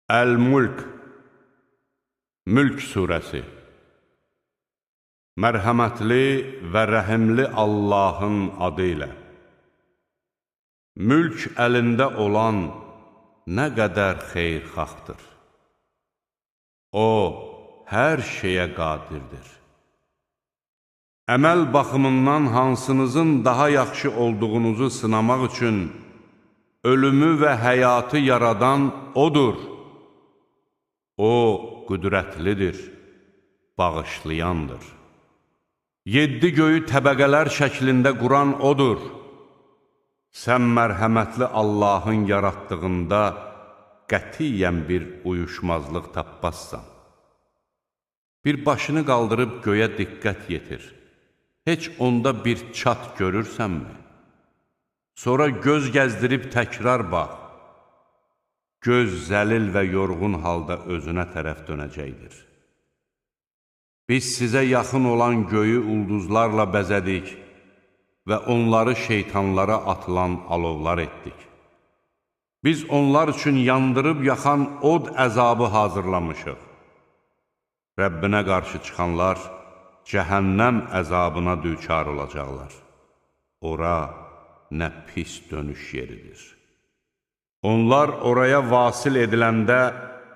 Əl-Mulk, Mülk surəsi. Mərhəmətli və rəhimli Allahın adı ilə. Mülk əlində olan nə qədər xeyirxahdır. O, hər şeyə qadirdir. Əməl baxımından hansınızın daha yaxşı olduğunuzu sınamaq üçün ölümü və həyatı yaradan O'dur. O, qüdrətlidir, bağışlayandır. 7 göyü təbəqələr şəklində quran O'dur. Sən mərhəmətli Allahın yaratdığında qətiyyən bir uyuşmazlıq tapmazsan. Bir başını qaldırıb göyə diqqət yetir. Heç onda bir çat görürsənmi? Sonra göz gəzdirib təkrar bax. Göz zəlil və yorğun halda özünə tərəf dönəcəkdir. Biz sizə yaxın olan göyü ulduzlarla bəzədik və onları şeytanlara atılan alovlar etdik. Biz onlar üçün yandırıb yaxan od əzabı hazırlamışıq. Rəbbinə qarşı çıxanlar cəhənnəm əzabına düçar olacaqlar. Ora nə pis dönüş yeridir. Onlar oraya vasil ediləndə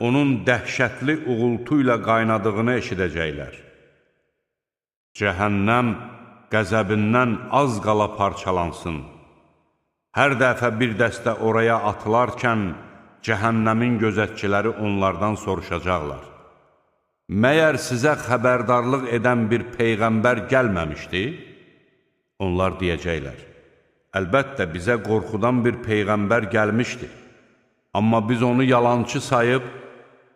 onun dəhşətli uğultu ilə qaynadığını eşidəcəklər. Cəhənnəm qəzəbindən az qala parçalansın. Hər dəfə bir dəstə oraya atılarkən cəhənnəmin gözətçiləri onlardan soruşacaqlar. Məyər sizə xəbərdarlıq edən bir peyğəmbər gəlməmişdi? Onlar deyəcəklər. Əlbəttə, bizə qorxudan bir peyğəmbər gəlmişdi. Amma biz onu yalançı sayıb,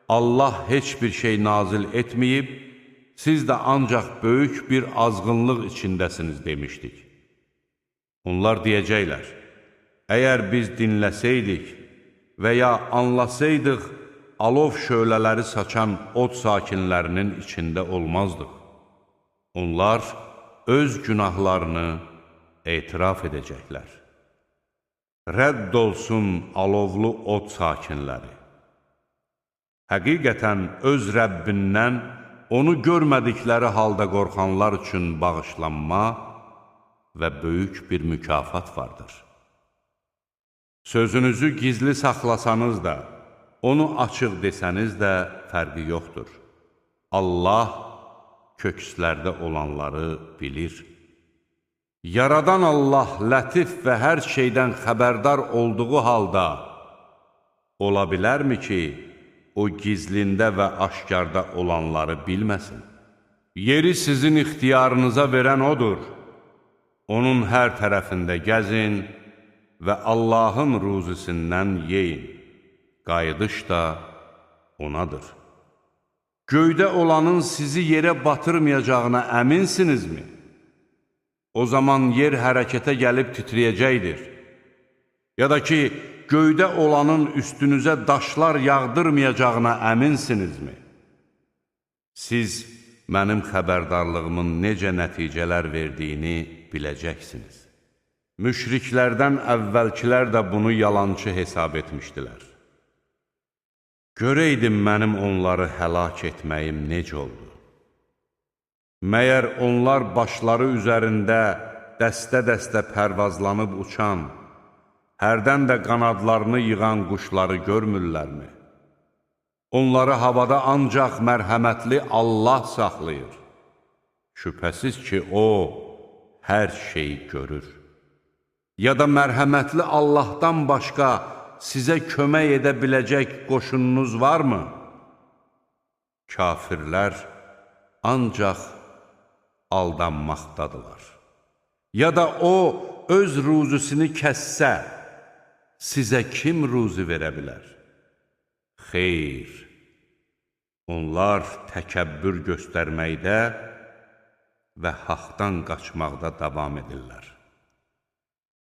Allah heç bir şey nazil etməyib, siz də ancaq böyük bir azğınlıq içindəsiniz demişdik. Onlar deyəcəklər, əgər biz dinləsəydik və ya anlasaydıq, alov şölələri saçan od sakinlərinin içində olmazdıq. Onlar öz günahlarını etiraf edəcəklər. Rədd olsun alovlu od sakinləri. Həqiqətən öz Rəbbindən onu görmədikləri halda qorxanlar üçün bağışlanma və böyük bir mükafat vardır. Sözünüzü gizli saxlasanız da, onu açıq desəniz də fərqi yoxdur. Allah kökslərdə olanları bilir. Yaradan Allah lətif və hər şeydən xəbərdar olduğu halda ola bilərmi ki, o gizlində və aşkarda olanları bilməsin? Yeri sizin ixtiyarınıza verən O'dur. Onun hər tərəfində gəzin və Allahın ruzisindən yeyin. Qayıdış da O'nadır. Göydə olanın sizi yerə batırmayacağına əminsinizmi? O zaman yer hərəkətə gəlib titriyəcəkdir. Ya da ki, göydə olanın üstünüzə daşlar yağdırmayacağına əminsinizmi? Siz mənim xəbərdarlığımın necə nəticələr verdiyini biləcəksiniz. Müşriklərdən əvvəlkilər də bunu yalançı hesab etmişdilər. Görəydim mənim onları həlak etməyim necə oldu? Məyər onlar başları üzərində dəstə-dəstə pərvazlanıb uçan, hərdən də qanadlarını yığan quşları görmürlərmi? Onları havada ancaq mərhəmətli Allah saxlayır. Şübhəsiz ki, O hər şeyi görür. Ya da mərhəmətli Allahdan başqa sizə kömək edə biləcək qoşununuz varmı? Kafirlər ancaq aldanmaqdadılar. Ya da O öz ruzusunu kəssə, sizə kim ruzi verə bilər? Xeyr, onlar təkəbbür göstərməkdə və haqdan qaçmaqda davam edirlər.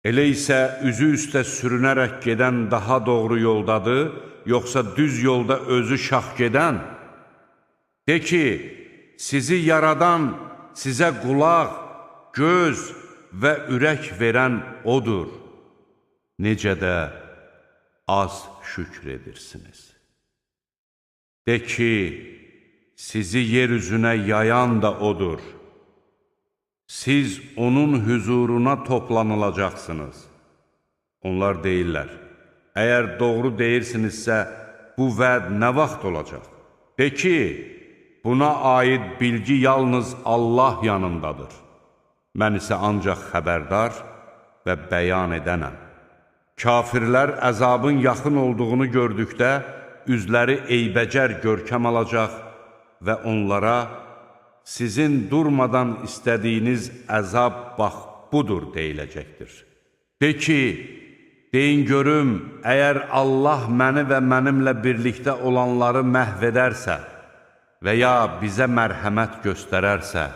Elə isə üzü üstə sürünərək gedən daha doğru yoldadır, yoxsa düz yolda özü şax gedən? De ki, sizi yaradan, sizə qulaq, göz və ürək verən O'dur. Necə də az şükr edirsiniz. De ki, sizi yeryüzünə yayan da odur. Siz onun hüzuruna toplanılacaqsınız. Onlar deyirlər, əgər doğru deyirsinizsə, bu vəd nə vaxt olacaq? De ki, buna aid bilgi yalnız Allah yanındadır. Mən isə ancaq xəbərdar və bəyan edənəm. Kafirlər əzabın yaxın olduğunu gördükdə, üzləri eybəcər görkəm alacaq və onlara, sizin durmadan istədiyiniz əzab bax budur deyiləcəkdir. De ki, deyin görüm, əgər Allah məni və mənimlə birlikdə olanları məhv edərsə və ya bizə mərhəmət göstərərsə,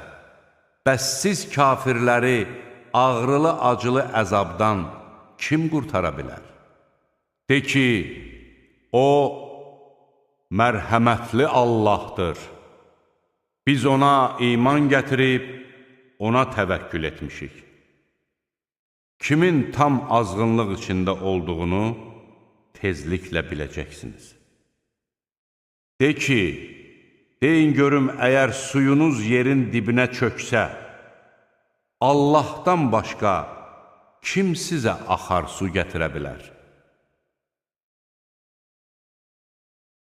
bəs siz kafirləri ağrılı-acılı əzabdan kim qurtara bilər? De ki, o mərhəmətli Allahdır. Biz ona iman gətirib, ona təvəkkül etmişik. Kimin tam azğınlıq içində olduğunu tezliklə biləcəksiniz. De ki, deyin görüm, əgər suyunuz yerin dibinə çöksə, Allahdan başqa kim sizə axar su gətirə bilər?